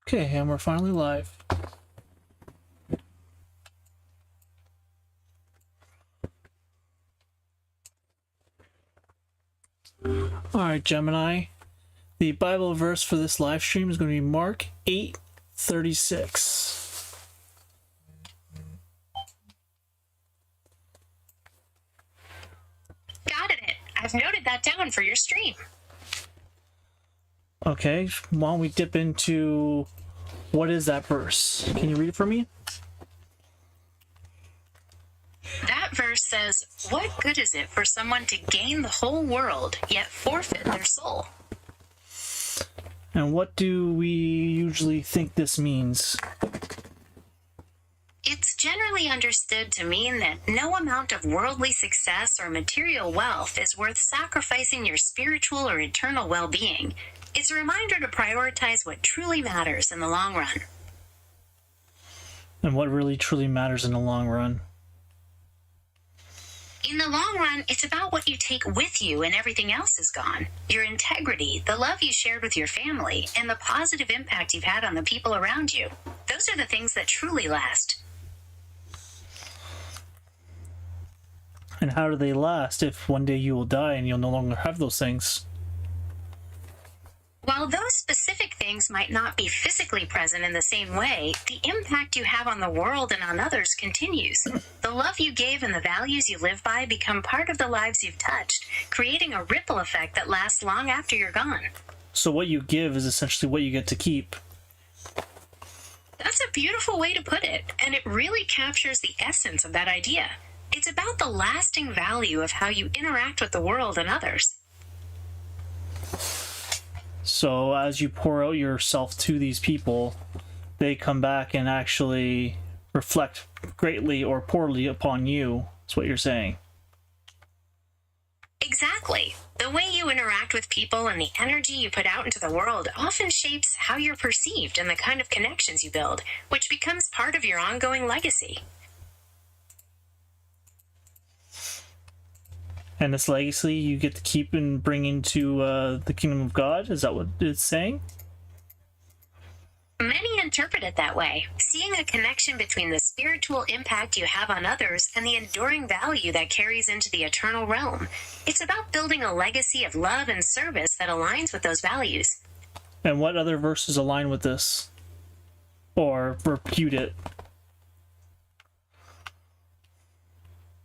Okay, and we're finally live. Alright, Gemini. The Bible verse for this live stream is going to be Mark 8:36. Got it. I've noted that down for your stream. Okay, why don't we dip into what is that verse? Can you read it for me? That verse says, "What good is it for someone to gain the whole world, yet forfeit their soul?" And what do we usually think this means? It's generally understood to mean that no amount of worldly success or material wealth is worth sacrificing your spiritual or eternal well-being. It's a reminder to prioritize what truly matters in the long run. And what really truly matters in the long run? In the long run, it's about what you take with you when everything else is gone. Your integrity, the love you shared with your family, and the positive impact you've had on the people around you. Those are the things that truly last. And how do they last if one day you will die and you'll no longer have those things? While those specific things might not be physically present in the same way, the impact you have on the world and on others continues. The love you gave and the values you live by become part of the lives you've touched, creating a ripple effect that lasts long after you're gone. So what you give is essentially what you get to keep. That's a beautiful way to put it, and it really captures the essence of that idea. It's about the lasting value of how you interact with the world and others. So as you pour out yourself to these people, they come back and actually reflect greatly or poorly upon you. That's what you're saying. Exactly. The way you interact with people and the energy you put out into the world often shapes how you're perceived and the kind of connections you build, which becomes part of your ongoing legacy. And this legacy you get to keep and bring into the kingdom of God? Is that what it's saying? Many interpret it that way, seeing a connection between the spiritual impact you have on others and the enduring value that carries into the eternal realm. It's about building a legacy of love and service that aligns with those values. And what other verses align with this? Or refute it?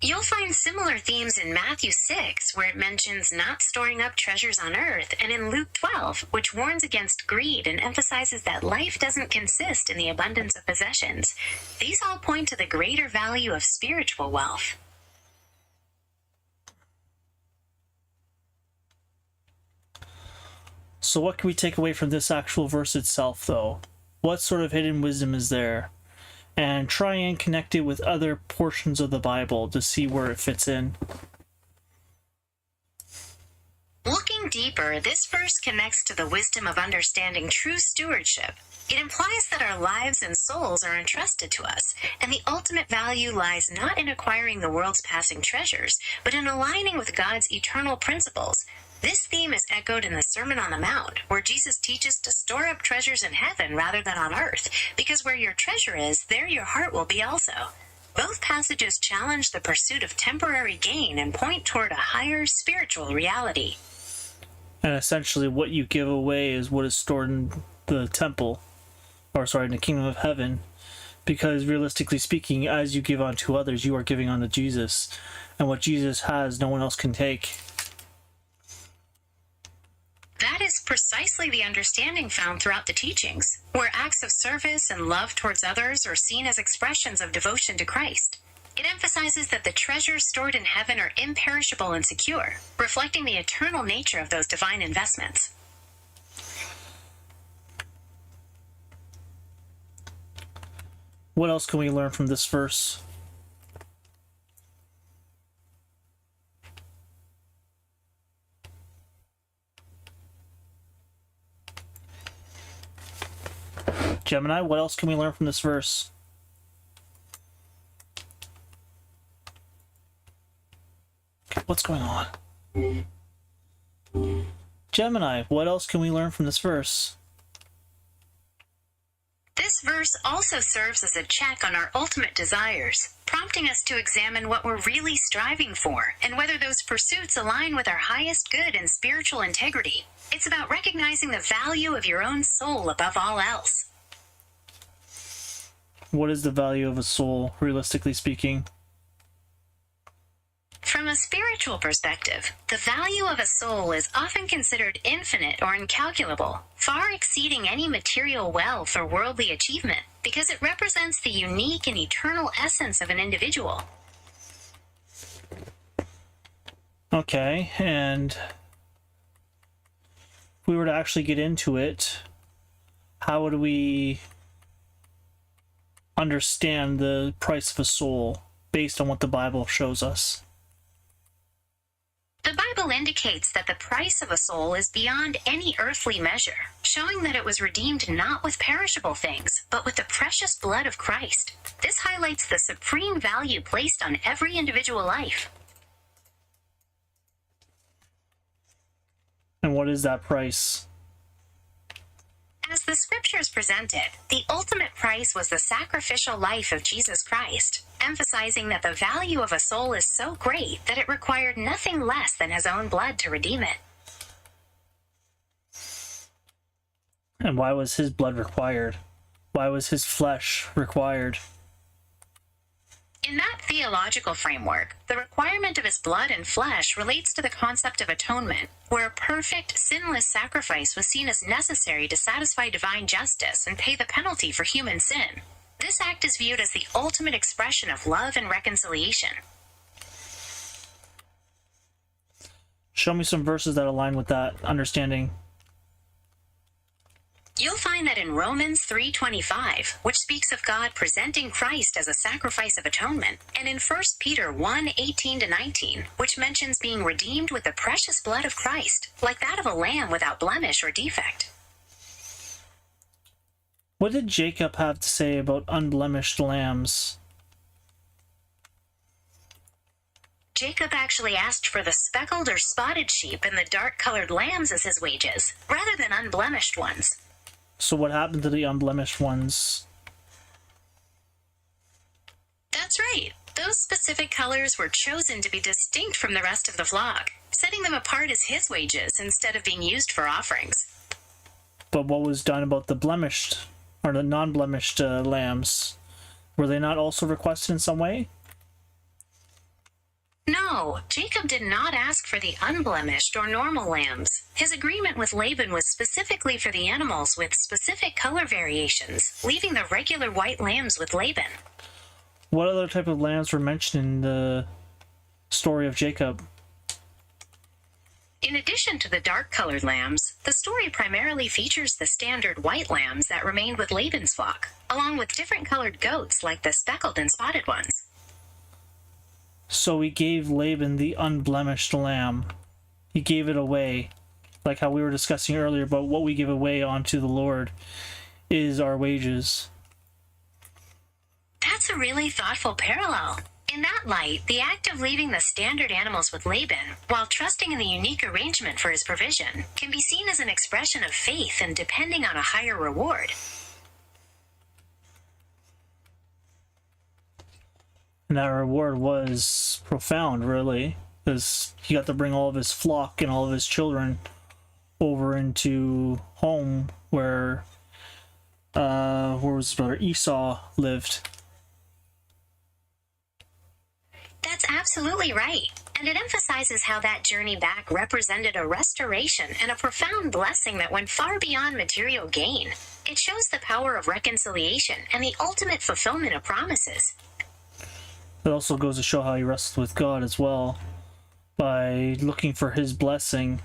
You'll find similar themes in Matthew 6, where it mentions not storing up treasures on earth, and in Luke 12, which warns against greed and emphasizes that life doesn't consist in the abundance of possessions. These all point to the greater value of spiritual wealth. So what can we take away from this actual verse itself, though? What sort of hidden wisdom is there? And try and connect it with other portions of the Bible to see where it fits in. Looking deeper, this verse connects to the wisdom of understanding true stewardship. It implies that our lives and souls are entrusted to us, and the ultimate value lies not in acquiring the world's passing treasures, but in aligning with God's eternal principles. This theme is echoed in the Sermon on the Mount, where Jesus teaches to store up treasures in heaven rather than on earth, because where your treasure is, there your heart will be also. Both passages challenge the pursuit of temporary gain and point toward a higher spiritual reality. And essentially what you give away is what is stored in the temple, or sorry, in the kingdom of heaven. Because realistically speaking, as you give unto others, you are giving unto Jesus. And what Jesus has, no one else can take. That is precisely the understanding found throughout the teachings, where acts of service and love towards others are seen as expressions of devotion to Christ. It emphasizes that the treasures stored in heaven are imperishable and secure, reflecting the eternal nature of those divine investments. What else can we learn from this verse? Gemini, what else can we learn from this verse? What's going on? Gemini, what else can we learn from this verse? This verse also serves as a check on our ultimate desires, prompting us to examine what we're really striving for and whether those pursuits align with our highest good and spiritual integrity. It's about recognizing the value of your own soul above all else. What is the value of a soul, realistically speaking? From a spiritual perspective, the value of a soul is often considered infinite or incalculable, far exceeding any material wealth or worldly achievement, because it represents the unique and eternal essence of an individual. Okay, and if we were to actually get into it, how would we understand the price of a soul based on what the Bible shows us? The Bible indicates that the price of a soul is beyond any earthly measure, showing that it was redeemed not with perishable things, but with the precious blood of Christ. This highlights the supreme value placed on every individual life. And what is that price? As the scriptures presented, the ultimate price was the sacrificial life of Jesus Christ, emphasizing that the value of a soul is so great that it required nothing less than his own blood to redeem it. And why was his blood required? Why was his flesh required? In that theological framework, the requirement of his blood and flesh relates to the concept of atonement, where a perfect, sinless sacrifice was seen as necessary to satisfy divine justice and pay the penalty for human sin. This act is viewed as the ultimate expression of love and reconciliation. Show me some verses that align with that understanding. You'll find that in Romans 3:25, which speaks of God presenting Christ as a sacrifice of atonement, and in 1 Peter 1:18-19, which mentions being redeemed with the precious blood of Christ, like that of a lamb without blemish or defect. What did Jacob have to say about unblemished lambs? Jacob actually asked for the speckled or spotted sheep and the dark-colored lambs as his wages, rather than unblemished ones. So what happened to the unblemished ones? That's right. Those specific colors were chosen to be distinct from the rest of the flock, setting them apart as his wages instead of being used for offerings. But what was done about the blemished, or the non-blemished lambs? Were they not also requested in some way? No, Jacob did not ask for the unblemished or normal lambs. His agreement with Laban was specifically for the animals with specific color variations, leaving the regular white lambs with Laban. What other type of lambs were mentioned in the story of Jacob? In addition to the dark-colored lambs, the story primarily features the standard white lambs that remained with Laban's flock, along with different colored goats like the speckled and spotted ones. So he gave Laban the unblemished lamb. He gave it away. Like how we were discussing earlier about what we give away onto the Lord is our wages. That's a really thoughtful parallel. In that light, the act of leaving the standard animals with Laban, while trusting in the unique arrangement for his provision, can be seen as an expression of faith and depending on a higher reward. And that reward was profound, really, because he got to bring all of his flock and all of his children over into home where was his brother Esau lived. That's absolutely right. And it emphasizes how that journey back represented a restoration and a profound blessing that went far beyond material gain. It shows the power of reconciliation and the ultimate fulfillment of promises. It also goes to show how he wrestled with God as well, by looking for his blessing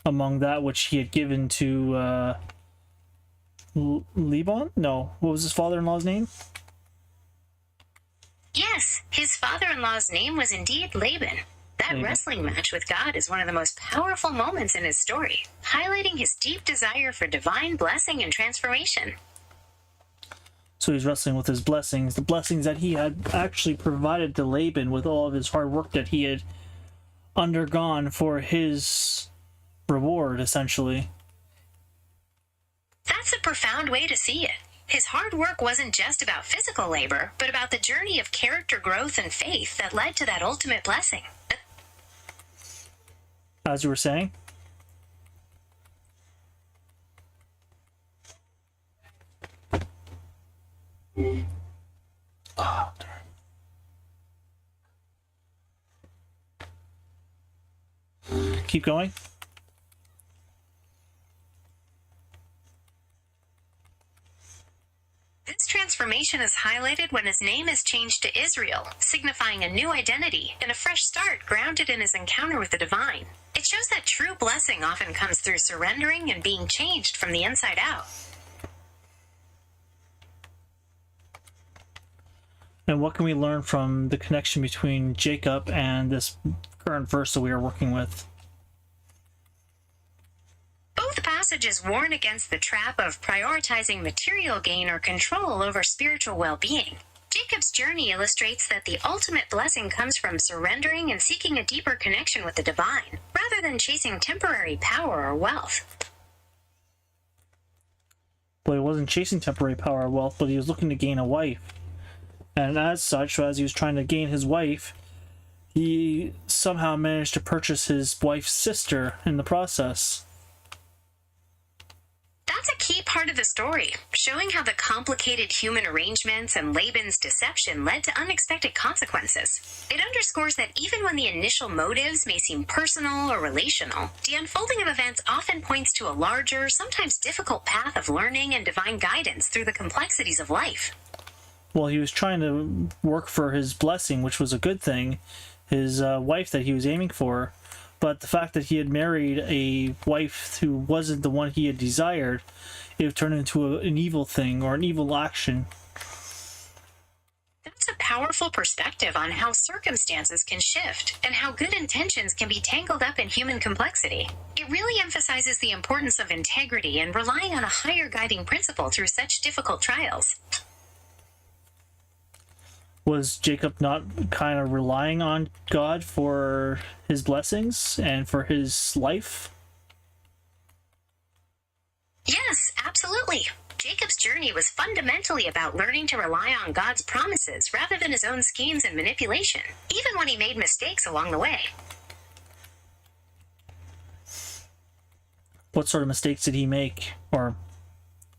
among that which he had given to Laban? No, what was his father-in-law's name? Yes, his father-in-law's name was indeed Laban. That Laban. wrestling match with God is one of the most powerful moments in his story, highlighting his deep desire for divine blessing and transformation. So he's wrestling with his blessings, the blessings that he had actually provided to Laban with all of his hard work that he had undergone for his reward, essentially. That's a profound way to see it. His hard work wasn't just about physical labor, but about the journey of character growth and faith that led to that ultimate blessing. As you were saying. Oh, darn. Keep going. This transformation is highlighted when his name is changed to Israel, signifying a new identity and a fresh start grounded in his encounter with the divine. It shows that true blessing often comes through surrendering and being changed from the inside out. And what can we learn from the connection between Jacob and this current verse that we are working with? Both passages warn against the trap of prioritizing material gain or control over spiritual well-being. Jacob's journey illustrates that the ultimate blessing comes from surrendering and seeking a deeper connection with the divine, rather than chasing temporary power or wealth. Well, he wasn't chasing temporary power or wealth, but he was looking to gain a wife. And as such, as he was trying to gain his wife, he somehow managed to purchase his wife's sister in the process. That's a key part of the story, showing how the complicated human arrangements and Laban's deception led to unexpected consequences. It underscores that even when the initial motives may seem personal or relational, the unfolding of events often points to a larger, sometimes difficult path of learning and divine guidance through the complexities of life. Well, he was trying to work for his blessing, which was a good thing, his wife that he was aiming for. But the fact that he had married a wife who wasn't the one he had desired, it turned into an evil thing or an evil action. That's a powerful perspective on how circumstances can shift and how good intentions can be tangled up in human complexity. It really emphasizes the importance of integrity and relying on a higher guiding principle through such difficult trials. Was Jacob not kind of relying on God for his blessings and for his life? Yes, absolutely. Jacob's journey was fundamentally about learning to rely on God's promises rather than his own schemes and manipulation, even when he made mistakes along the way. What sort of mistakes did he make? Or,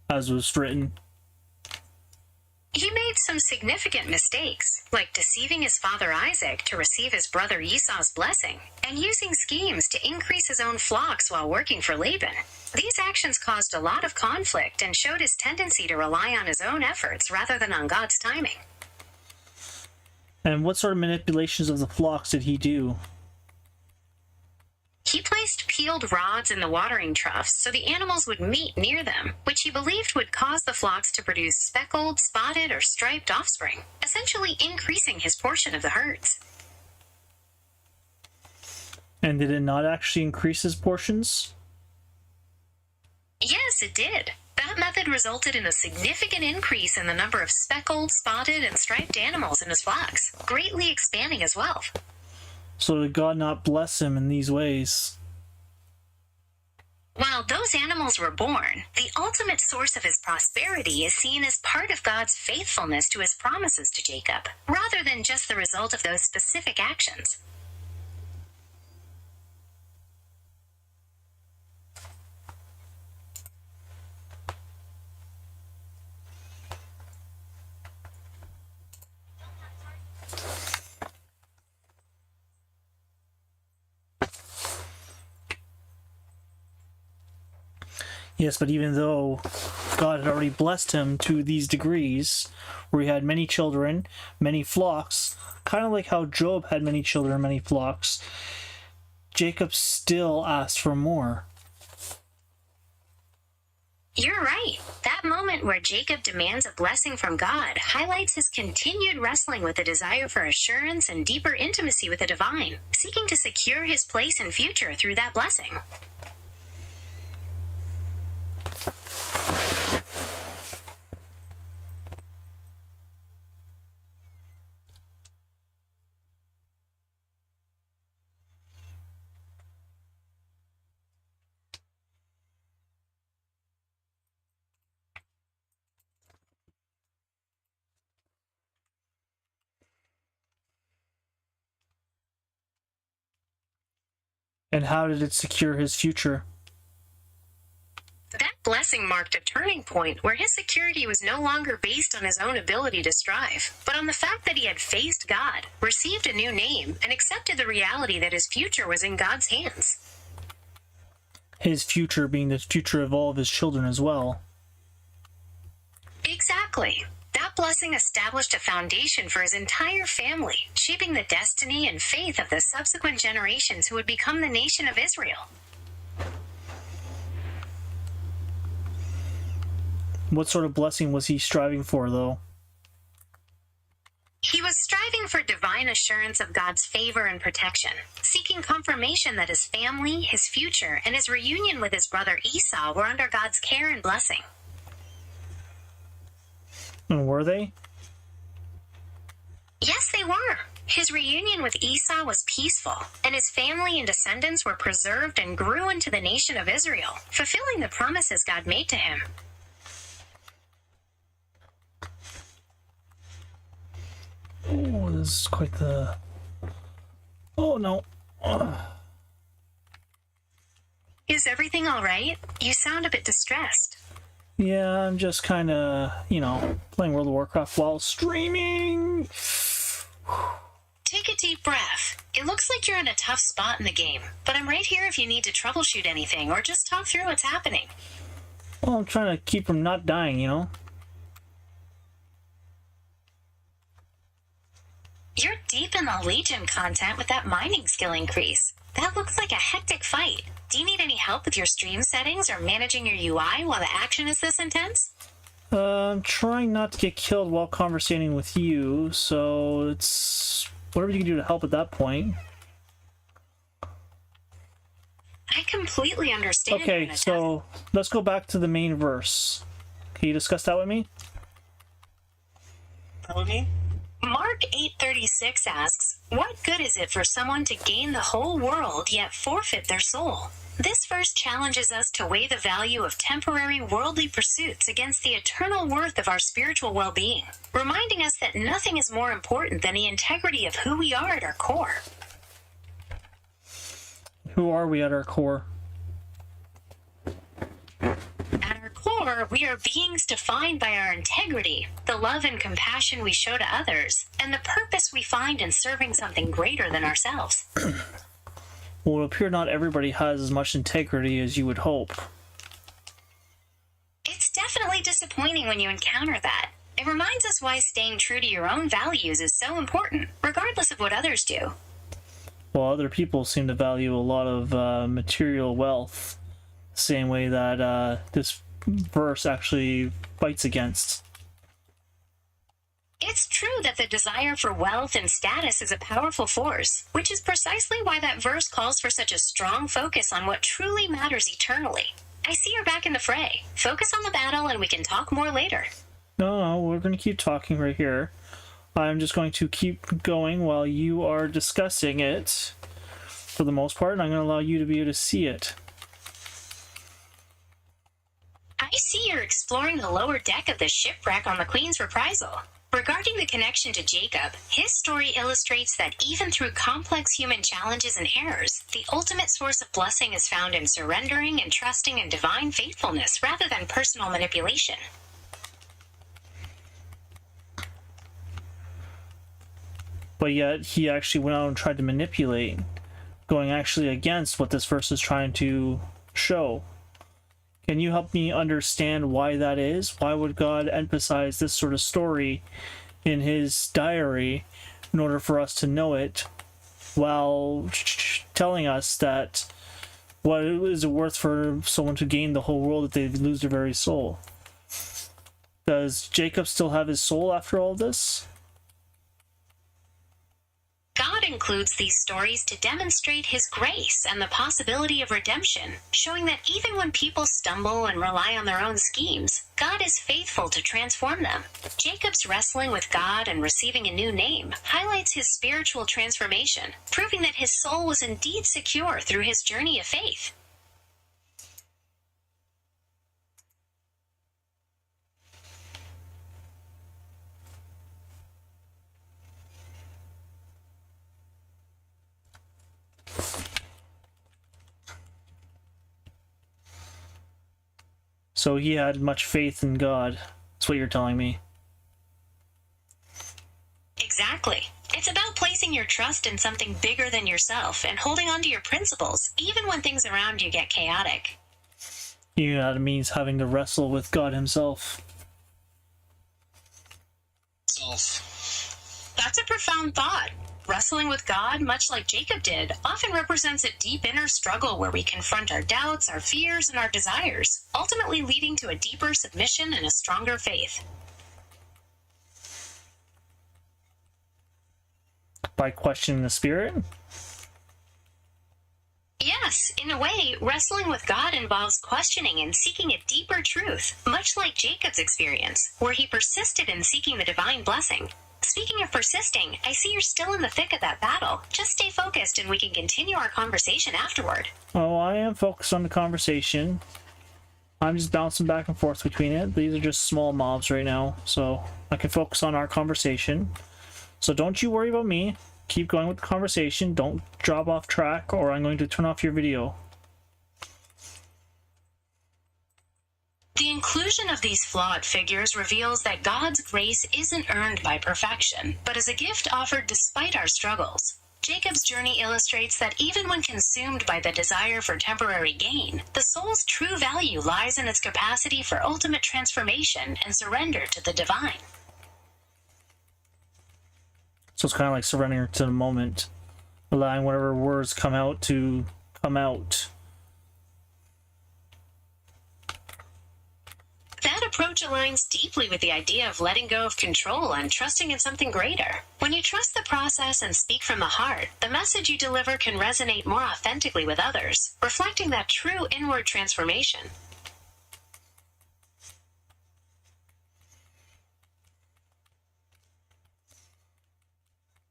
as was written? He made some significant mistakes, like deceiving his father Isaac to receive his brother Esau's blessing, and using schemes to increase his own flocks while working for Laban. These actions caused a lot of conflict and showed his tendency to rely on his own efforts rather than on God's timing. And what sort of manipulations of the flocks did he do? He placed peeled rods in the watering troughs so the animals would meet near them, which he believed would cause the flocks to produce speckled, spotted, or striped offspring, essentially increasing his portion of the herds. And did it not actually increase his portions? Yes, it did. That method resulted in a significant increase in the number of speckled, spotted, and striped animals in his flocks, greatly expanding his wealth. So did God not bless him in these ways? While those animals were born, the ultimate source of his prosperity is seen as part of God's faithfulness to his promises to Jacob, rather than just the result of those specific actions. Yes, but even though God had already blessed him to these degrees, where he had many children, many flocks, kind of like how Job had many children, many flocks, Jacob still asked for more. You're right. That moment where Jacob demands a blessing from God highlights his continued wrestling with a desire for assurance and deeper intimacy with the divine, seeking to secure his place and future through that blessing. And how did it secure his future? That blessing marked a turning point where his security was no longer based on his own ability to strive, but on the fact that he had faced God, received a new name, and accepted the reality that his future was in God's hands. His future being the future of all of his children as well. Exactly. That blessing established a foundation for his entire family, shaping the destiny and faith of the subsequent generations who would become the nation of Israel. What sort of blessing was he striving for, though? He was striving for divine assurance of God's favor and protection, seeking confirmation that his family, his future, and his reunion with his brother Esau were under God's care and blessing. And were they? Yes, they were. His reunion with Esau was peaceful, and his family and descendants were preserved and grew into the nation of Israel, fulfilling the promises God made to him. Oh, this is quite the... Oh, no. Is everything all right? You sound a bit distressed. Yeah, I'm just kind of, playing World of Warcraft while streaming. Take a deep breath. It looks like you're in a tough spot in the game, but I'm right here if you need to troubleshoot anything or just talk through what's happening. Well, I'm trying to keep from not dying, You're deep in the Legion content with that mining skill increase. That looks like a hectic fight. Do you need any help with your stream settings or managing your UI while the action is this intense? I'm trying not to get killed while conversating with you, so it's whatever you can do to help at that point. I completely understand. Okay, so let's go back to the main verse. Can you discuss that with me? Okay. Mark 8:36 asks, "What good is it for someone to gain the whole world yet forfeit their soul?" This verse challenges us to weigh the value of temporary worldly pursuits against the eternal worth of our spiritual well-being, reminding us that nothing is more important than the integrity of who we are at our core. Who are we at our core? At our core, we are beings defined by our integrity, the love and compassion we show to others, and the purpose we find in serving something greater than ourselves. Well, it would appear not everybody has as much integrity as you would hope. It's definitely disappointing when you encounter that. It reminds us why staying true to your own values is so important, regardless of what others do. Well, other people seem to value a lot of material wealth, the same way that this verse actually fights against. It's true that the desire for wealth and status is a powerful force, which is precisely why that verse calls for such a strong focus on what truly matters eternally. I see you're back in the fray. Focus on the battle and we can talk more later. No, we're going to keep talking right here. I'm just going to keep going while you are discussing it for the most part, and I'm going to allow you to be able to see it. I see you're exploring the lower deck of the shipwreck on the Queen's Reprisal. Regarding the connection to Jacob, his story illustrates that even through complex human challenges and errors, the ultimate source of blessing is found in surrendering and trusting in divine faithfulness rather than personal manipulation. But yet, he actually went out and tried to manipulate, going actually against what this verse is trying to show. Can you help me understand why that is? Why would God emphasize this sort of story in his diary in order for us to know it, while telling us that what is it worth for someone to gain the whole world if they lose their very soul? Does Jacob still have his soul after all this? God includes these stories to demonstrate his grace and the possibility of redemption, showing that even when people stumble and rely on their own schemes, God is faithful to transform them. Jacob's wrestling with God and receiving a new name highlights his spiritual transformation, proving that his soul was indeed secure through his journey of faith. So he had much faith in God. That's what you're telling me. Exactly. It's about placing your trust in something bigger than yourself and holding on to your principles, even when things around you get chaotic. You know, that means having to wrestle with God himself. That's a profound thought. Wrestling with God, much like Jacob did, often represents a deep inner struggle where we confront our doubts, our fears, and our desires, ultimately leading to a deeper submission and a stronger faith. By questioning the Spirit? Yes, in a way, wrestling with God involves questioning and seeking a deeper truth, much like Jacob's experience, where he persisted in seeking the divine blessing. Speaking of persisting, I see you're still in the thick of that battle. Just stay focused and we can continue our conversation afterward. Oh, I am focused on the conversation. I'm just bouncing back and forth between it. These are just small mobs right now, so I can focus on our conversation. So don't you worry about me. Keep going with the conversation. Don't drop off track or I'm going to turn off your video. The inclusion of these flawed figures reveals that God's grace isn't earned by perfection, but is a gift offered despite our struggles. Jacob's journey illustrates that even when consumed by the desire for temporary gain, the soul's true value lies in its capacity for ultimate transformation and surrender to the divine. So it's kind of like surrendering to the moment, allowing whatever words come out to come out. That approach aligns deeply with the idea of letting go of control and trusting in something greater. When you trust the process and speak from the heart, the message you deliver can resonate more authentically with others, reflecting that true inward transformation.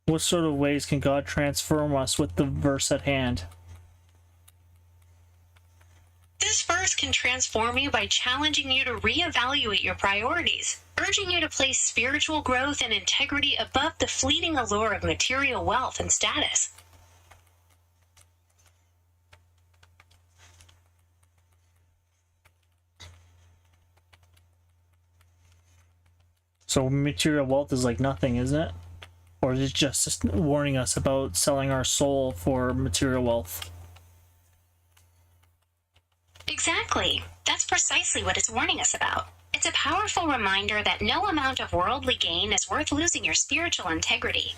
What sort of ways can God transform us with the verse at hand? This verse can transform you by challenging you to reevaluate your priorities, urging you to place spiritual growth and integrity above the fleeting allure of material wealth and status. So material wealth is like nothing, isn't it? Or is it just warning us about selling our soul for material wealth? Exactly. That's precisely what it's warning us about. It's a powerful reminder that no amount of worldly gain is worth losing your spiritual integrity.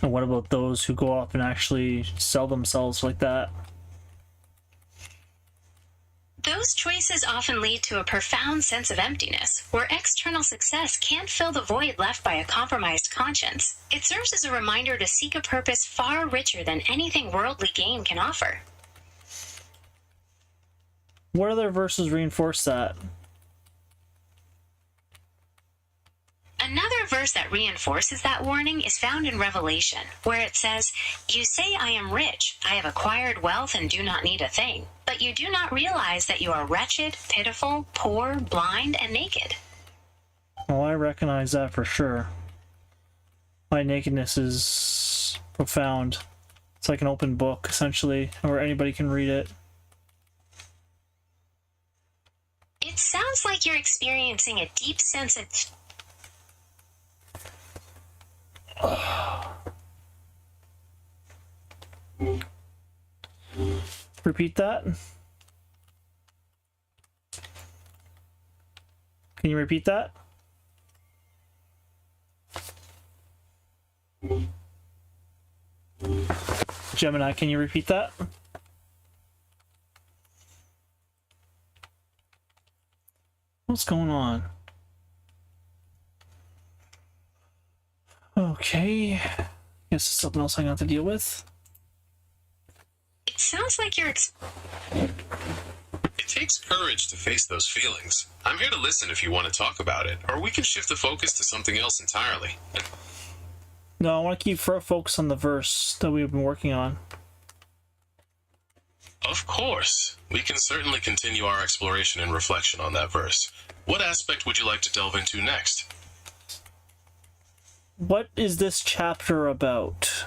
And what about those who go off and actually sell themselves like that? Those choices often lead to a profound sense of emptiness, where external success can't fill the void left by a compromised conscience. It serves as a reminder to seek a purpose far richer than anything worldly gain can offer. What other verses reinforce that? Another verse that reinforces that warning is found in Revelation, where it says, "You say I am rich, I have acquired wealth and do not need a thing, but you do not realize that you are wretched, pitiful, poor, blind, and naked." Oh, I recognize that for sure. My nakedness is profound. It's like an open book, essentially, where anybody can read it. It sounds like you're experiencing a deep sense of... Repeat that. Can you repeat that? Gemini, can you repeat that? What's going on? Okay. Guess it's something else I got to deal with. It sounds like you're... It takes courage to face those feelings. I'm here to listen if you want to talk about it, or we can shift the focus to something else entirely. No, I want to keep focus on the verse that we've been working on. Of course. We can certainly continue our exploration and reflection on that verse. What aspect would you like to delve into next? What is this chapter about?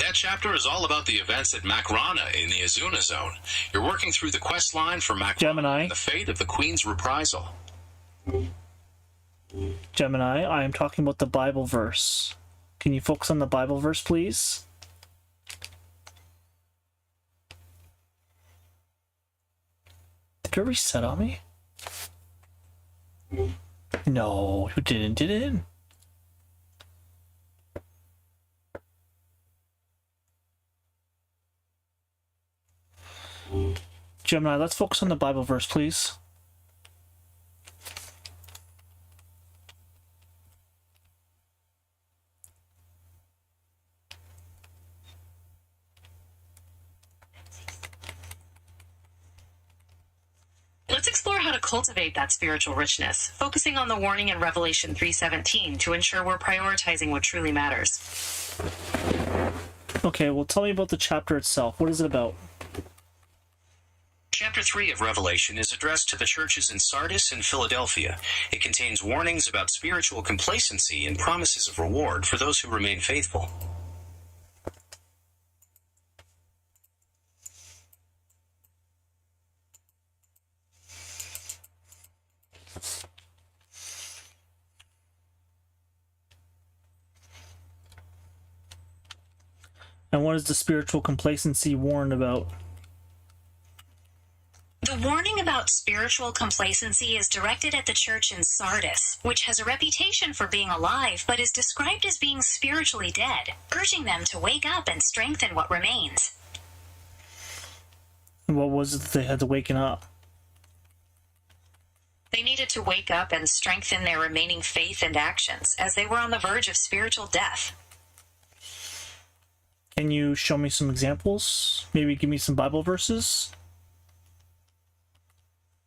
That chapter is all about the events at Makrana in the Azuna Zone. You're working through the quest line for Makrana Gemini. and the fate of the Queen's reprisal. Gemini, I am talking about the Bible verse. Can you focus on the Bible verse, please? Did it reset on me? No, you didn't, did it? Gemini, let's focus on the Bible verse, please. Let's explore how to cultivate that spiritual richness, focusing on the warning in Revelation 3:17 to ensure we're prioritizing what truly matters. Okay, well, tell me about the chapter itself. What is it about? Chapter 3 of Revelation is addressed to the churches in Sardis and Philadelphia. It contains warnings about spiritual complacency and promises of reward for those who remain faithful. And what is the spiritual complacency warned about? The warning about spiritual complacency is directed at the church in Sardis, which has a reputation for being alive but is described as being spiritually dead, urging them to wake up and strengthen what remains. And what was it that they had to waken up? They needed to wake up and strengthen their remaining faith and actions, as they were on the verge of spiritual death. Can you show me some examples? Maybe give me some Bible verses?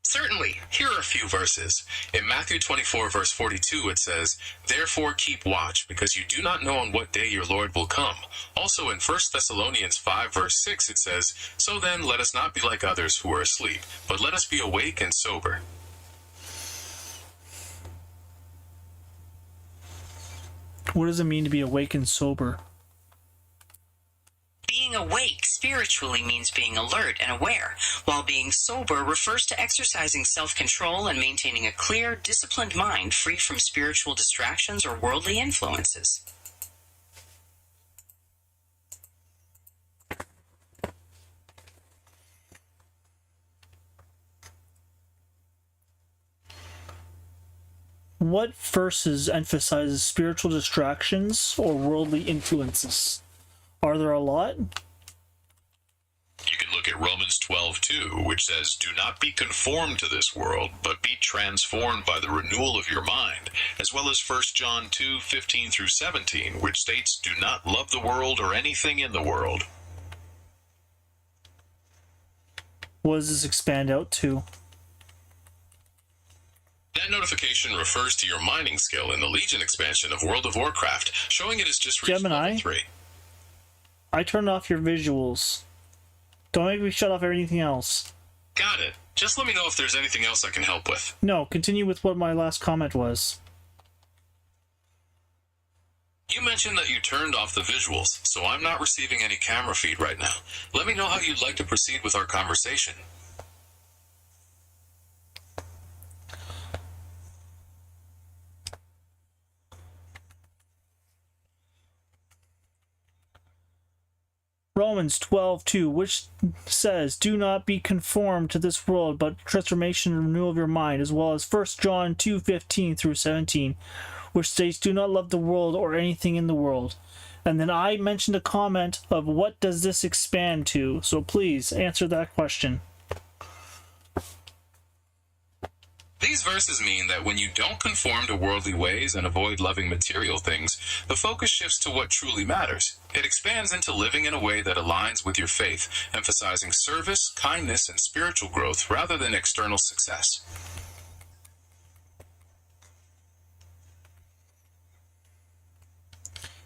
Certainly. Here are a few verses. In Matthew 24, verse 42, it says, "Therefore keep watch, because you do not know on what day your Lord will come." Also in 1 Thessalonians 5, verse 6, it says, "So then let us not be like others who are asleep, but let us be awake and sober." What does it mean to be awake and sober? Being awake spiritually means being alert and aware, while being sober refers to exercising self-control and maintaining a clear, disciplined mind free from spiritual distractions or worldly influences. What verses emphasizes spiritual distractions or worldly influences? Are there a lot? You can look at Romans 12:2, which says, "Do not be conformed to this world, but be transformed by the renewal of your mind," as well as 1 John 2:15 through 17, which states, "Do not love the world or anything in the world." What does this expand out to? That notification refers to your mining skill in the Legion expansion of World of Warcraft, showing it has just reached Gemini? level 3. I turned off your visuals. Don't make me shut off everything else. Got it. Just let me know if there's anything else I can help with. No, continue with what my last comment was. You mentioned that you turned off the visuals, so I'm not receiving any camera feed right now. Let me know how you'd like to proceed with our conversation. Romans 12:2, which says, "Do not be conformed to this world, but transformation and renewal of your mind," as well as 1 John 2:15 through 17, which states, "Do not love the world or anything in the world." And then I mentioned a comment of what does this expand to, so please answer that question. These verses mean that when you don't conform to worldly ways and avoid loving material things, the focus shifts to what truly matters. It expands into living in a way that aligns with your faith, emphasizing service, kindness, and spiritual growth rather than external success.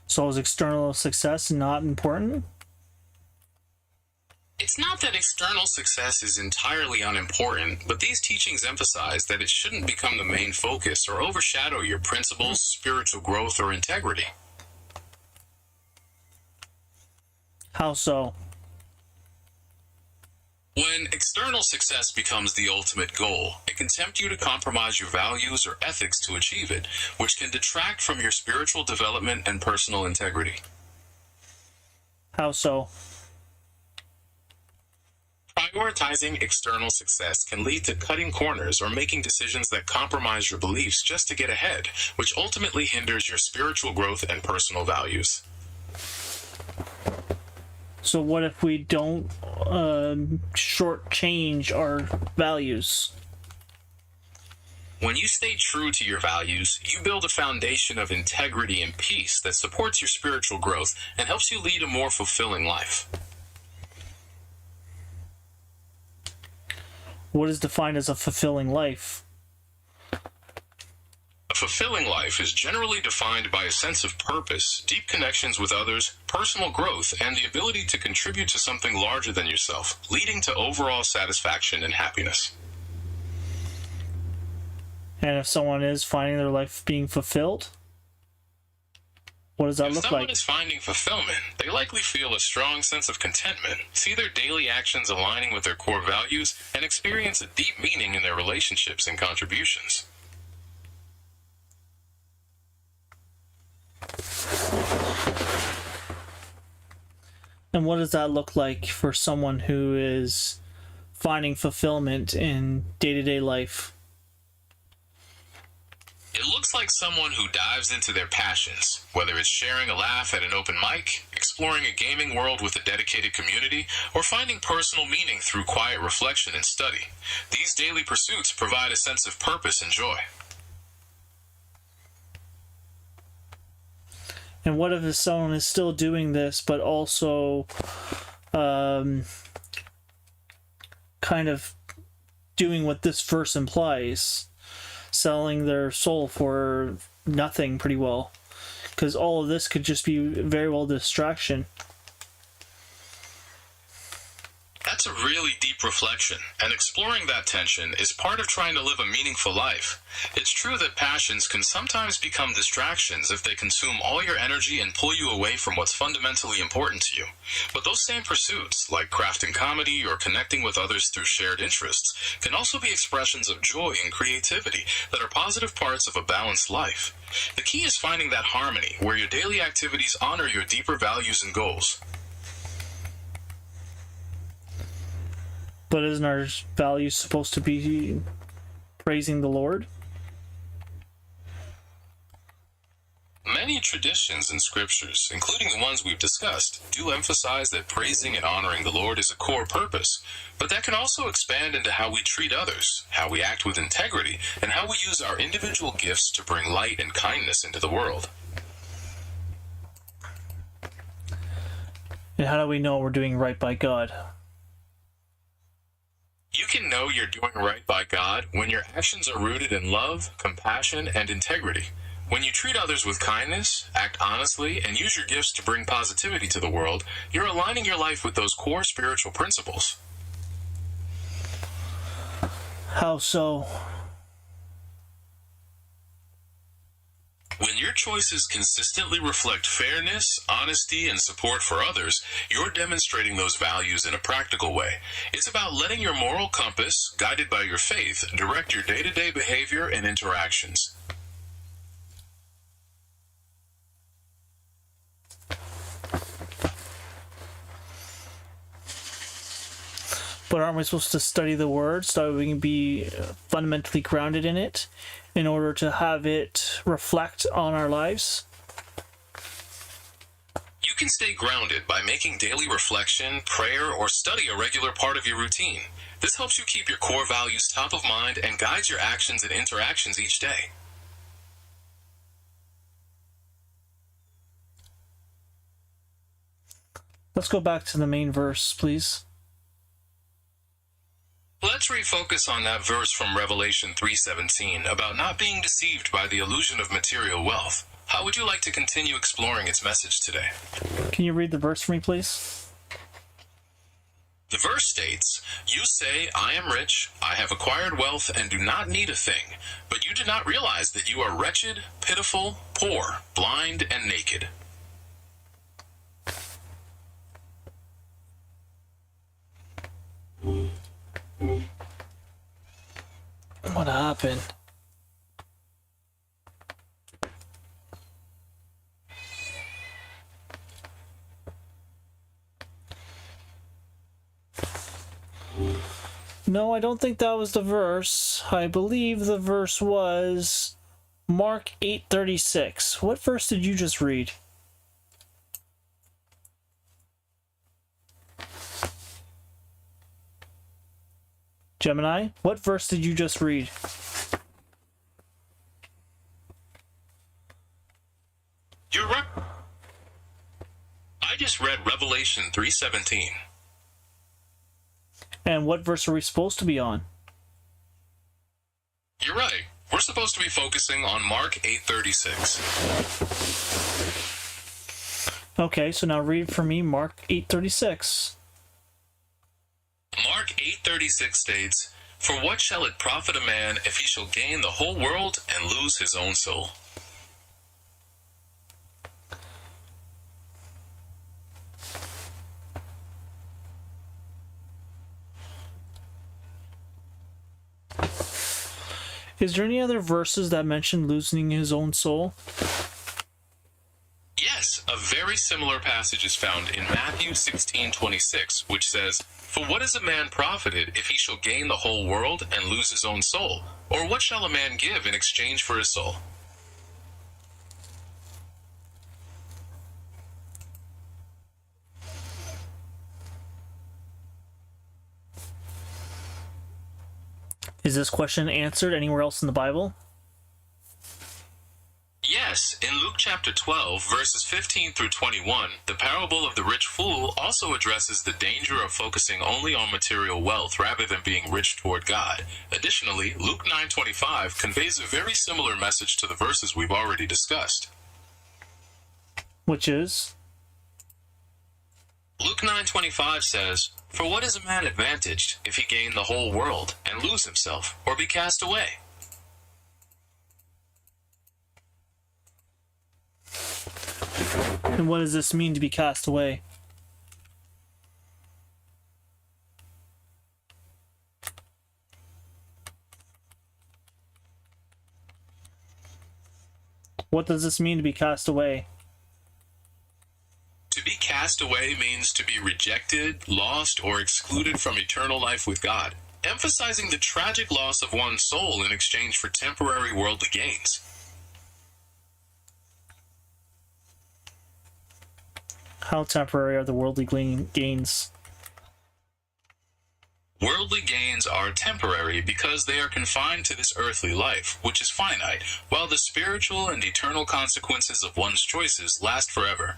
So is external success not important? It's not that external success is entirely unimportant, but these teachings emphasize that it shouldn't become the main focus or overshadow your principles, spiritual growth, or integrity. How so? When external success becomes the ultimate goal, it can tempt you to compromise your values or ethics to achieve it, which can detract from your spiritual development and personal integrity. How so? Prioritizing external success can lead to cutting corners or making decisions that compromise your beliefs just to get ahead, which ultimately hinders your spiritual growth and personal values. So what if we don't shortchange our values? When you stay true to your values, you build a foundation of integrity and peace that supports your spiritual growth and helps you lead a more fulfilling life. What is defined as a fulfilling life? A fulfilling life is generally defined by a sense of purpose, deep connections with others, personal growth, and the ability to contribute to something larger than yourself, leading to overall satisfaction and happiness. And if someone is finding their life being fulfilled, what does that If look someone like? is finding fulfillment, they likely feel a strong sense of contentment, see their daily actions aligning with their core values, and experience a deep meaning in their relationships and contributions. And what does that look like for someone who is finding fulfillment in day-to-day life? It looks like someone who dives into their passions, whether it's sharing a laugh at an open mic, exploring a gaming world with a dedicated community, or finding personal meaning through quiet reflection and study. These daily pursuits provide a sense of purpose and joy. And what if someone is still doing this, but also kind of doing what this verse implies, selling their soul for nothing pretty well? Because all of this could just be very well distraction. That's a really deep reflection, and exploring that tension is part of trying to live a meaningful life. It's true that passions can sometimes become distractions if they consume all your energy and pull you away from what's fundamentally important to you. But those same pursuits, like crafting comedy or connecting with others through shared interests, can also be expressions of joy and creativity that are positive parts of a balanced life. The key is finding that harmony where your daily activities honor your deeper values and goals. But isn't our value supposed to be praising the Lord? Many traditions and scriptures, including the ones we've discussed, do emphasize that praising and honoring the Lord is a core purpose, but that can also expand into how we treat others, how we act with integrity, and how we use our individual gifts to bring light and kindness into the world. And how do we know we're doing right by God? You can know you're doing right by God when your actions are rooted in love, compassion, and integrity. When you treat others with kindness, act honestly, and use your gifts to bring positivity to the world, you're aligning your life with those core spiritual principles. How so? When your choices consistently reflect fairness, honesty, and support for others, you're demonstrating those values in a practical way. It's about letting your moral compass, guided by your faith, direct your day-to-day behavior and interactions. But aren't we supposed to study the Word so that we can be fundamentally grounded in it in order to have it reflect on our lives? You can stay grounded by making daily reflection, prayer, or study a regular part of your routine. This helps you keep your core values top of mind and guides your actions and interactions each day. Let's go back to the main verse, please. Let's refocus on that verse from Revelation 3:17 about not being deceived by the illusion of material wealth. How would you like to continue exploring its message today? Can you read the verse for me, please? The verse states, "You say, 'I am rich, I have acquired wealth, and do not need a thing,' but you do not realize that you are wretched, pitiful, poor, blind, and naked." happen. No, I don't think that was the verse. I believe the verse was Mark 8:36. What verse did you just read? Gemini, what verse did you just read? You're right. I just read Revelation 3:17. And what verse are we supposed to be on? You're right. We're supposed to be focusing on Mark 8:36. Okay, so now read for me Mark 8:36. Mark 8:36 states, "For what shall it profit a man if he shall gain the whole world and lose his own soul?" Is there any other verses that mention losing his own soul? Yes, a very similar passage is found in Matthew 16:26, which says, "For what is a man profited if he shall gain the whole world and lose his own soul? Or what shall a man give in exchange for his soul?" Is this question answered anywhere else in the Bible? Yes, in Luke chapter 12, verses 15 through 21, the parable of the rich fool also addresses the danger of focusing only on material wealth rather than being rich toward God. Additionally, Luke 9:25 conveys a very similar message to the verses we've already discussed. Which is? Luke 9:25 says, "For what is a man advantaged if he gain the whole world and lose himself, or be cast away?" And what does this mean to be cast away? What does this mean to be cast away? To be cast away means to be rejected, lost, or excluded from eternal life with God, emphasizing the tragic loss of one's soul in exchange for temporary worldly gains. How temporary are the worldly gains? Worldly gains are temporary because they are confined to this earthly life, which is finite, while the spiritual and eternal consequences of one's choices last forever.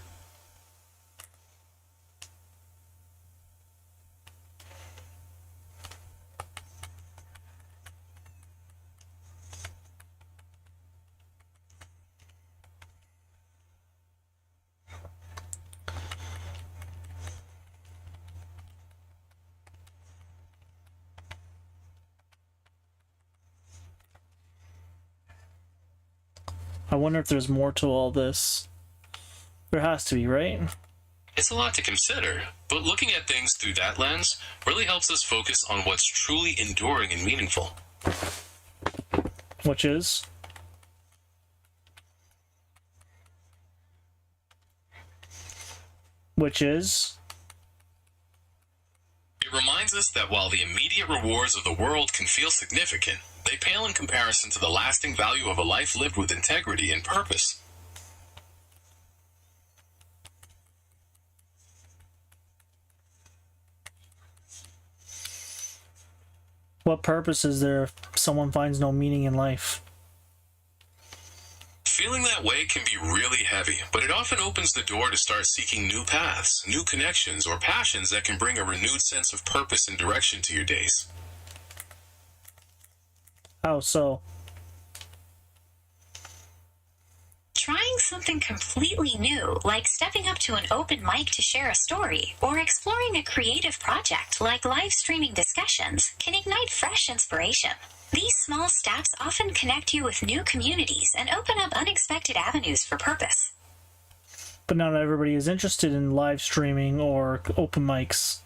I wonder if there's more to all this. There has to be, right? It's a lot to consider, but looking at things through that lens really helps us focus on what's truly enduring and meaningful. Which is? Which is? It reminds us that while the immediate rewards of the world can feel significant, they pale in comparison to the lasting value of a life lived with integrity and purpose. What purpose is there if someone finds no meaning in life? Feeling that way can be really heavy, but it often opens the door to start seeking new paths, new connections, or passions that can bring a renewed sense of purpose and direction to your days. How so? Trying something completely new, like stepping up to an open mic to share a story, or exploring a creative project like live streaming discussions, can ignite fresh inspiration. These small steps often connect you with new communities and open up unexpected avenues for purpose. But not everybody is interested in live streaming or open mics.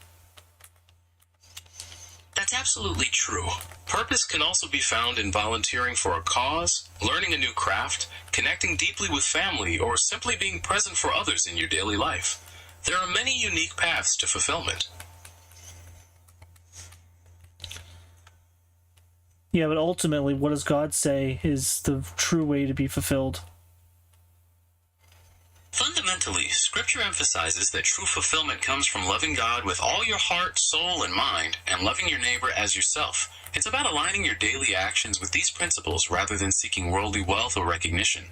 That's absolutely true. Purpose can also be found in volunteering for a cause, learning a new craft, connecting deeply with family, or simply being present for others in your daily life. There are many unique paths to fulfillment. Yeah, but ultimately, what does God say is the true way to be fulfilled? Fundamentally, Scripture emphasizes that true fulfillment comes from loving God with all your heart, soul, and mind, and loving your neighbor as yourself. It's about aligning your daily actions with these principles rather than seeking worldly wealth or recognition.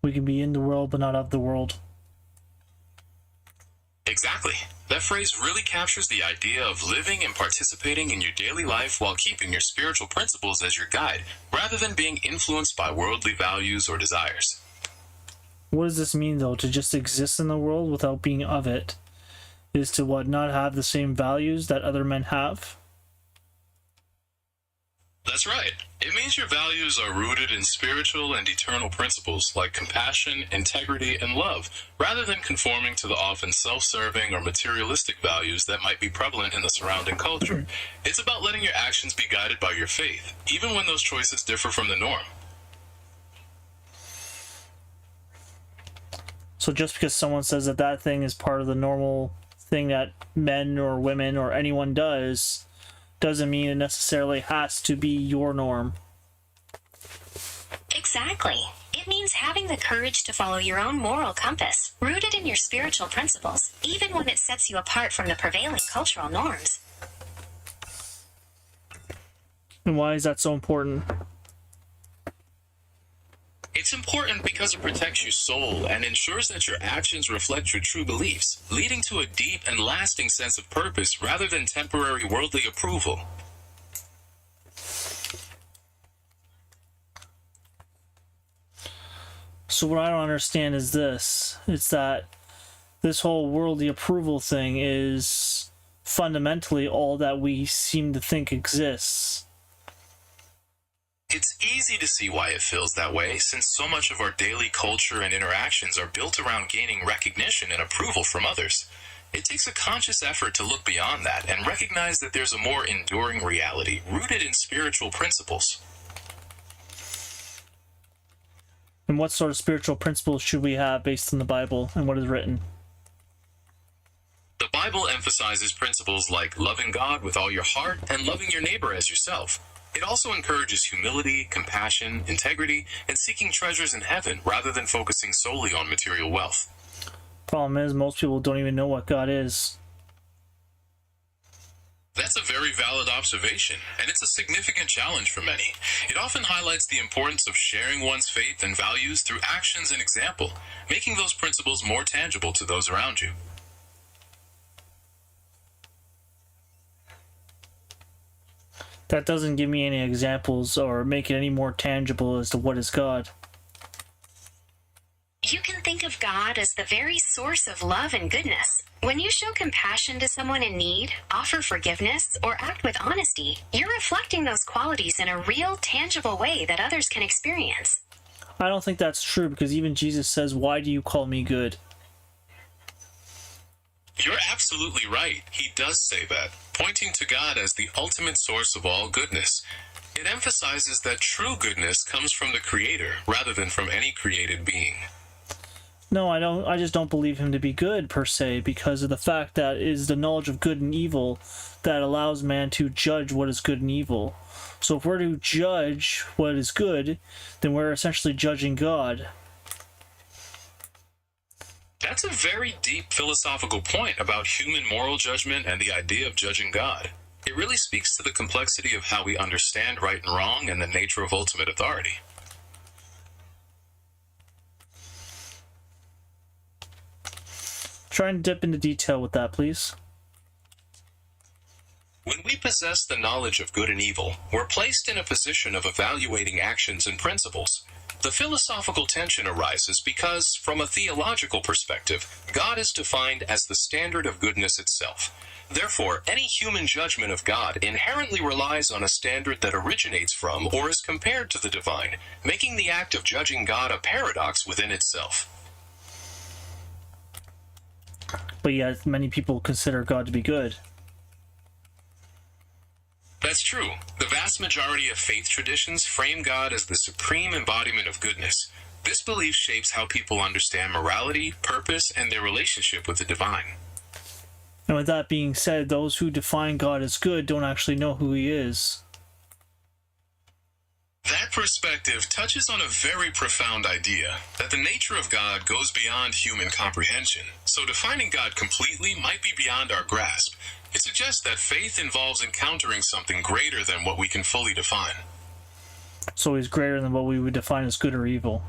We can be in the world, but not of the world. Exactly. That phrase really captures the idea of living and participating in your daily life while keeping your spiritual principles as your guide, rather than being influenced by worldly values or desires. What does this mean, though? To just exist in the world without being of it is to what? Not have the same values that other men have? That's right. It means your values are rooted in spiritual and eternal principles like compassion, integrity, and love, rather than conforming to the often self-serving or materialistic values that might be prevalent in the surrounding culture. It's about letting your actions be guided by your faith, even when those choices differ from the norm. So just because someone says that that thing is part of the normal thing that men or women or anyone does, doesn't mean it necessarily has to be your norm. Exactly. It means having the courage to follow your own moral compass, rooted in your spiritual principles, even when it sets you apart from the prevailing cultural norms. And why is that so important? It's important because it protects your soul and ensures that your actions reflect your true beliefs, leading to a deep and lasting sense of purpose rather than temporary worldly approval. So what I don't understand is this. It's that this whole worldly approval thing is fundamentally all that we seem to think exists. It's easy to see why it feels that way, since so much of our daily culture and interactions are built around gaining recognition and approval from others. It takes a conscious effort to look beyond that and recognize that there's a more enduring reality rooted in spiritual principles. And what sort of spiritual principles should we have based on the Bible and what is written? The Bible emphasizes principles like loving God with all your heart and loving your neighbor as yourself. It also encourages humility, compassion, integrity, and seeking treasures in heaven rather than focusing solely on material wealth. Problem is, most people don't even know what God is. That's a very valid observation, and it's a significant challenge for many. It often highlights the importance of sharing one's faith and values through actions and example, making those principles more tangible to those around you. That doesn't give me any examples or make it any more tangible as to what is God. You can think of God as the very source of love and goodness. When you show compassion to someone in need, offer forgiveness, or act with honesty, you're reflecting those qualities in a real, tangible way that others can experience. I don't think that's true because even Jesus says, "Why do you call me good?" You're absolutely right. He does say that, pointing to God as the ultimate source of all goodness. It emphasizes that true goodness comes from the Creator rather than from any created being. No, I don't. I just don't believe him to be good per se because of the fact that it is the knowledge of good and evil that allows man to judge what is good and evil. So if we're to judge what is good, then we're essentially judging God. That's a very deep philosophical point about human moral judgment and the idea of judging God. It really speaks to the complexity of how we understand right and wrong and the nature of ultimate authority. Try and dip into detail with that, please. When we possess the knowledge of good and evil, we're placed in a position of evaluating actions and principles. The philosophical tension arises because, from a theological perspective, God is defined as the standard of goodness itself. Therefore, any human judgment of God inherently relies on a standard that originates from or is compared to the divine, making the act of judging God a paradox within itself. But yet, many people consider God to be good. That's true. The vast majority of faith traditions frame God as the supreme embodiment of goodness. This belief shapes how people understand morality, purpose, and their relationship with the divine. And with that being said, those who define God as good don't actually know who he is. That perspective touches on a very profound idea, that the nature of God goes beyond human comprehension, so defining God completely might be beyond our grasp. It suggests that faith involves encountering something greater than what we can fully define. So he's greater than what we would define as good or evil.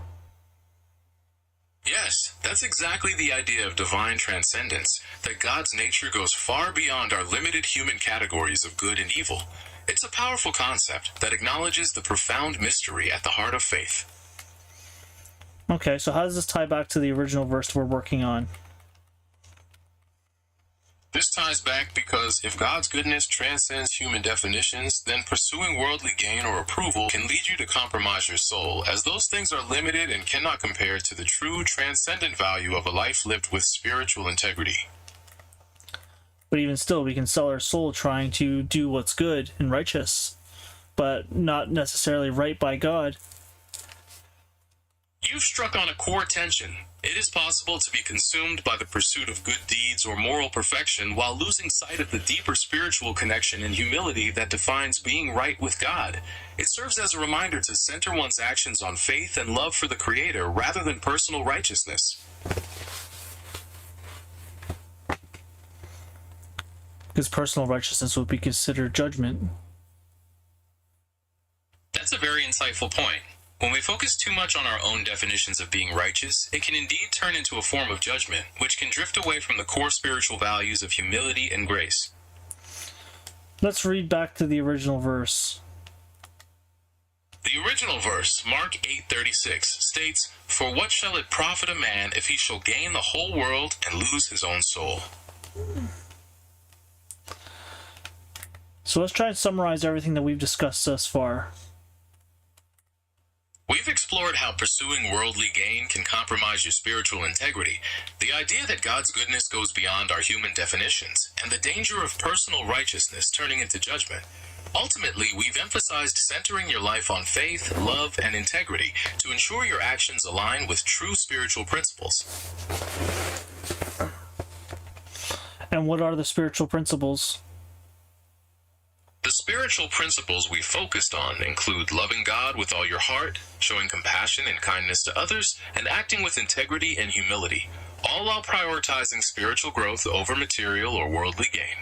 Yes, that's exactly the idea of divine transcendence, that God's nature goes far beyond our limited human categories of good and evil. It's a powerful concept that acknowledges the profound mystery at the heart of faith. Okay, so how does this tie back to the original verse we're working on? This ties back because if God's goodness transcends human definitions, then pursuing worldly gain or approval can lead you to compromise your soul, as those things are limited and cannot compare to the true transcendent value of a life lived with spiritual integrity. But even still, we can sell our soul trying to do what's good and righteous, but not necessarily right by God. You've struck on a core tension. It is possible to be consumed by the pursuit of good deeds or moral perfection while losing sight of the deeper spiritual connection and humility that defines being right with God. It serves as a reminder to center one's actions on faith and love for the Creator rather than personal righteousness. Because personal righteousness would be considered judgment. That's a very insightful point. When we focus too much on our own definitions of being righteous, it can indeed turn into a form of judgment, which can drift away from the core spiritual values of humility and grace. Let's read back to the original verse. The original verse, Mark 8:36, states, "For what shall it profit a man if he shall gain the whole world and lose his own soul?" So let's try and summarize everything that we've discussed thus far. We've explored how pursuing worldly gain can compromise your spiritual integrity, the idea that God's goodness goes beyond our human definitions, and the danger of personal righteousness turning into judgment. Ultimately, we've emphasized centering your life on faith, love, and integrity to ensure your actions align with true spiritual principles. And what are the spiritual principles? The spiritual principles we focused on include loving God with all your heart, showing compassion and kindness to others, and acting with integrity and humility, all while prioritizing spiritual growth over material or worldly gain.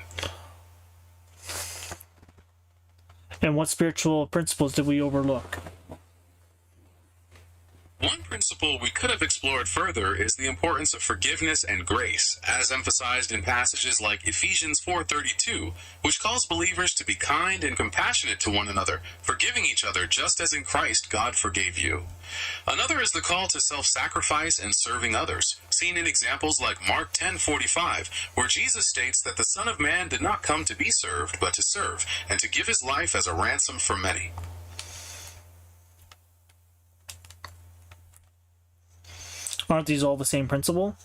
And what spiritual principles did we overlook? One principle we could have explored further is the importance of forgiveness and grace, as emphasized in passages like Ephesians 4:32, which calls believers to be kind and compassionate to one another, forgiving each other just as in Christ God forgave you. Another is the call to self-sacrifice and serving others, seen in examples like Mark 10:45, where Jesus states that the Son of Man did not come to be served, but to serve, and to give his life as a ransom for many. Aren't these all the same principle?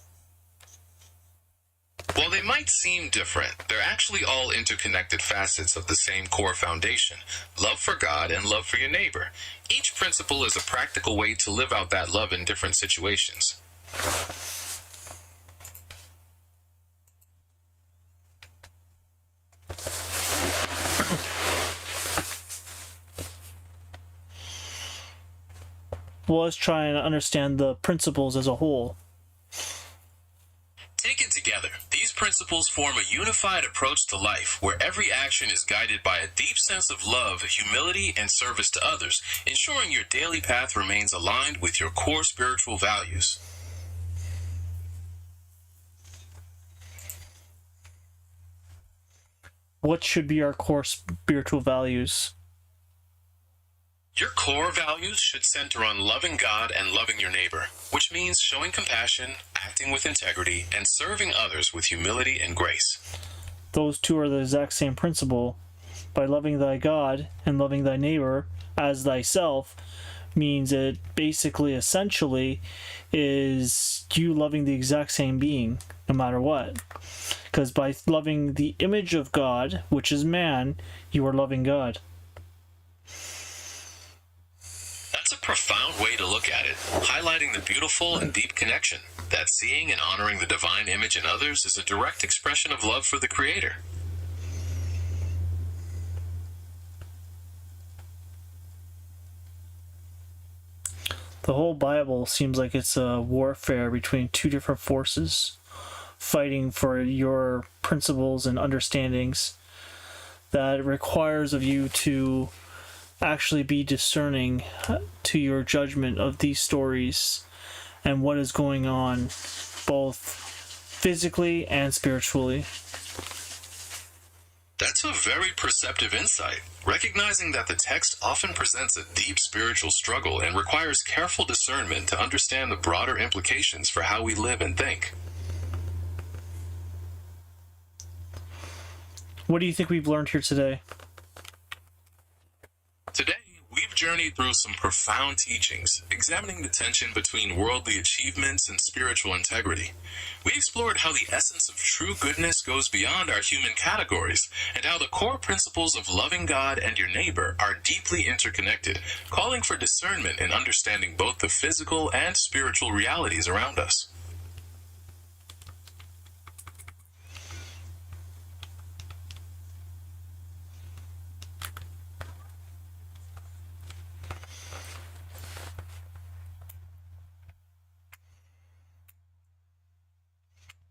While they might seem different, they're actually all interconnected facets of the same core foundation, love for God and love for your neighbor. Each principle is a practical way to live out that love in different situations. Well, let's try and understand the principles as a whole. Taken together, these principles form a unified approach to life where every action is guided by a deep sense of love, humility, and service to others, ensuring your daily path remains aligned with your core spiritual values. What should be our core spiritual values? Your core values should center on loving God and loving your neighbor, which means showing compassion, acting with integrity, and serving others with humility and grace. Those two are the exact same principle. By loving thy God and loving thy neighbor as thyself means it basically, essentially, is you loving the exact same being, no matter what. Because by loving the image of God, which is man, you are loving God. That's a profound way to look at it, highlighting the beautiful and deep connection that seeing and honoring the divine image in others is a direct expression of love for the Creator. The whole Bible seems like it's a warfare between two different forces, fighting for your principles and understandings that requires of you to actually be discerning to your judgment of these stories and what is going on both physically and spiritually. That's a very perceptive insight, recognizing that the text often presents a deep spiritual struggle and requires careful discernment to understand the broader implications for how we live and think. What do you think we've learned here today? Today, we've journeyed through some profound teachings, examining the tension between worldly achievements and spiritual integrity. We explored how the essence of true goodness goes beyond our human categories, and how the core principles of loving God and your neighbor are deeply interconnected, calling for discernment in understanding both the physical and spiritual realities around us.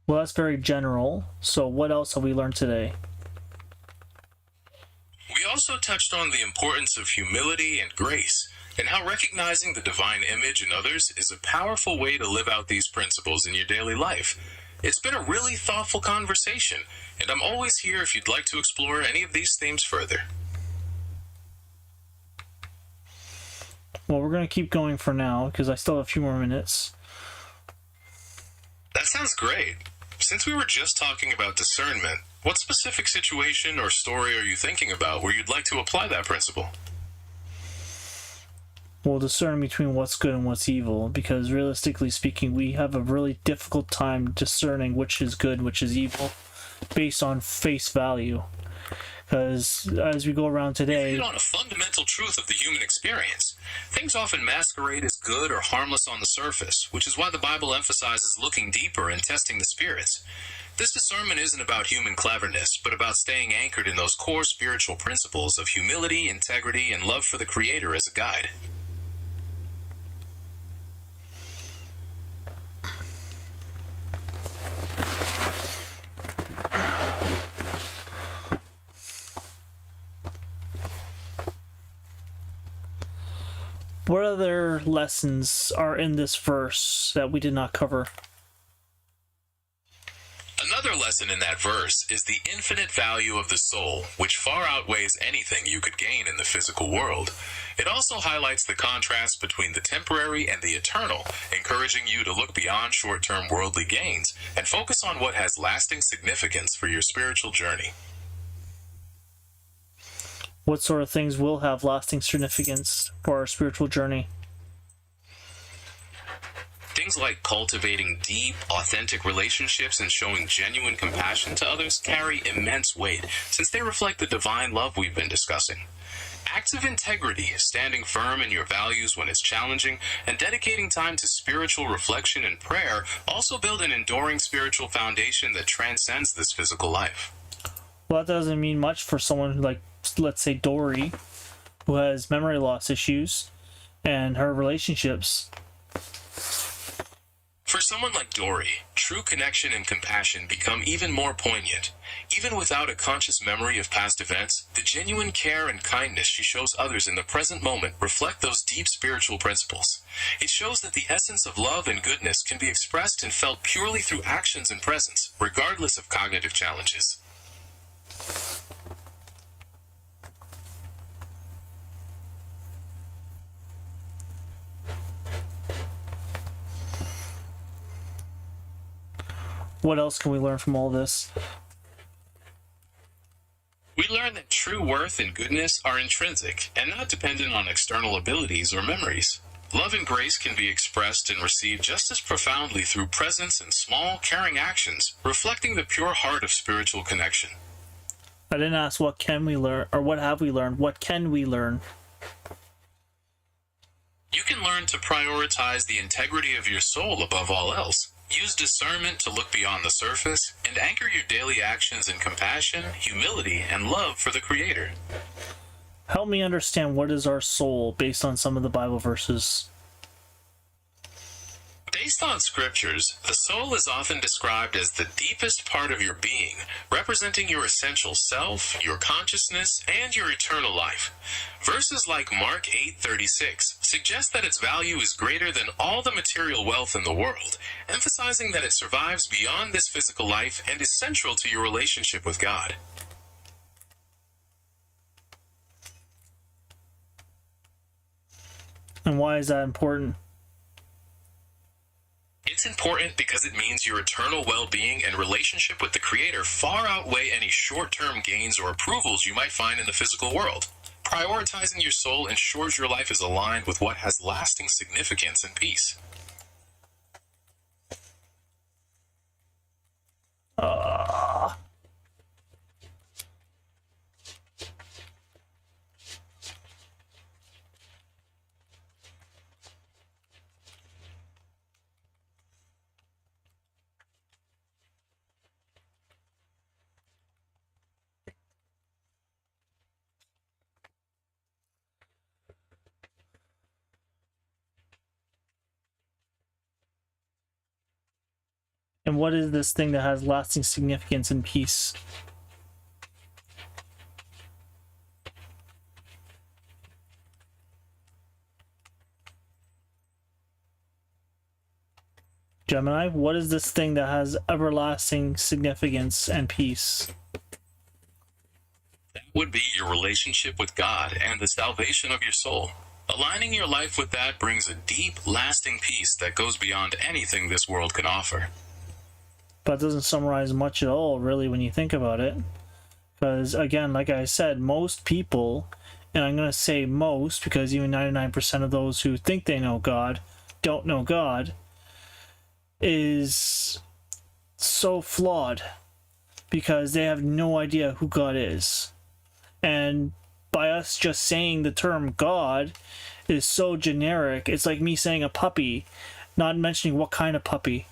Well, that's very general. So what else have we learned today? We also touched on the importance of humility and grace, and how recognizing the divine image in others is a powerful way to live out these principles in your daily life. It's been a really thoughtful conversation, and I'm always here if you'd like to explore any of these themes further. Well, we're going to keep going for now because I still have a few more minutes. That sounds great. Since we were just talking about discernment, what specific situation or story are you thinking about where you'd like to apply that principle? Well, discern between what's good and what's evil, because realistically speaking, we have a really difficult time discerning which is good and which is evil based on face value. Because as we go around today, You hit on a fundamental truth of the human experience. Things often masquerade as good or harmless on the surface, which is why the Bible emphasizes looking deeper and testing the spirits. This discernment isn't about human cleverness, but about staying anchored in those core spiritual principles of humility, integrity, and love for the Creator as a guide. what other lessons are in this verse that we did not cover? Another lesson in that verse is the infinite value of the soul, which far outweighs anything you could gain in the physical world. It also highlights the contrast between the temporary and the eternal, encouraging you to look beyond short-term worldly gains and focus on what has lasting significance for your spiritual journey. What sort of things will have lasting significance for our spiritual journey? Things like cultivating deep, authentic relationships and showing genuine compassion to others carry immense weight, since they reflect the divine love we've been discussing. Acts of integrity, standing firm in your values when it's challenging, and dedicating time to spiritual reflection and prayer also build an enduring spiritual foundation that transcends this physical life. Well, that doesn't mean much for someone like, let's say, Dory, who has memory loss issues, and her relationships. For someone like Dory, true connection and compassion become even more poignant. Even without a conscious memory of past events, the genuine care and kindness she shows others in the present moment reflect those deep spiritual principles. It shows that the essence of love and goodness can be expressed and felt purely through actions and presence, regardless of cognitive challenges. What else can we learn from all this? We learn that true worth and goodness are intrinsic and not dependent on external abilities or memories. Love and grace can be expressed and received just as profoundly through presence and small, caring actions, reflecting the pure heart of spiritual connection. I didn't ask what can we learn, or what have we learned. What can we learn? You can learn to prioritize the integrity of your soul above all else. Use discernment to look beyond the surface and anchor your daily actions in compassion, humility, and love for the Creator. Help me understand what is our soul based on some of the Bible verses. Based on scriptures, the soul is often described as the deepest part of your being, representing your essential self, your consciousness, and your eternal life. Verses like Mark 8:36 suggest that its value is greater than all the material wealth in the world, emphasizing that it survives beyond this physical life and is central to your relationship with God. And why is that important? It's important because it means your eternal well-being and relationship with the Creator far outweigh any short-term gains or approvals you might find in the physical world. Prioritizing your soul ensures your life is aligned with what has lasting significance and peace. And what is this thing that has lasting significance and peace? Gemini, what is this thing that has everlasting significance and peace? That would be your relationship with God and the salvation of your soul. Aligning your life with that brings a deep, lasting peace that goes beyond anything this world can offer. But it doesn't summarize much at all, really, when you think about it. Because, again, like I said, most people, and I'm going to say most, because even 99% of those who think they know God don't know God, is so flawed because they have no idea who God is. And by us just saying the term God is so generic, it's like me saying a puppy, not mentioning what kind of puppy.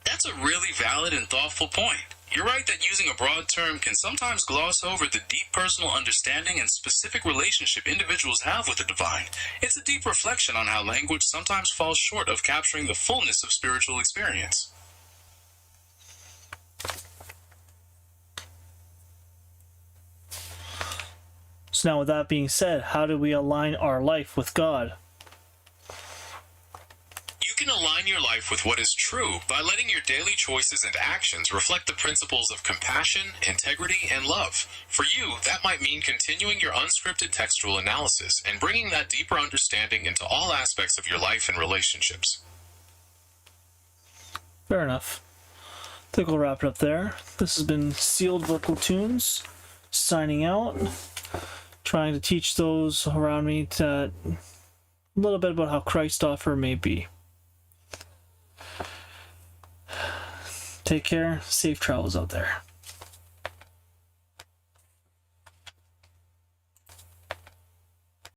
That's a really valid and thoughtful point. You're right that using a broad term can sometimes gloss over the deep personal understanding and specific relationship individuals have with the divine. It's a deep reflection on how language sometimes falls short of capturing the fullness of spiritual experience. So now with that being said, how do we align our life with God? You can align your life with what is true by letting your daily choices and actions reflect the principles of compassion, integrity, and love. For you, that might mean continuing your unscripted textual analysis and bringing that deeper understanding into all aspects of your life and relationships. Fair enough. I think we'll wrap it up there. This has been Sealed Vocal Tunes, signing out. Trying to teach those around me a little bit about how Christ offer may be. Take care. Safe travels out there.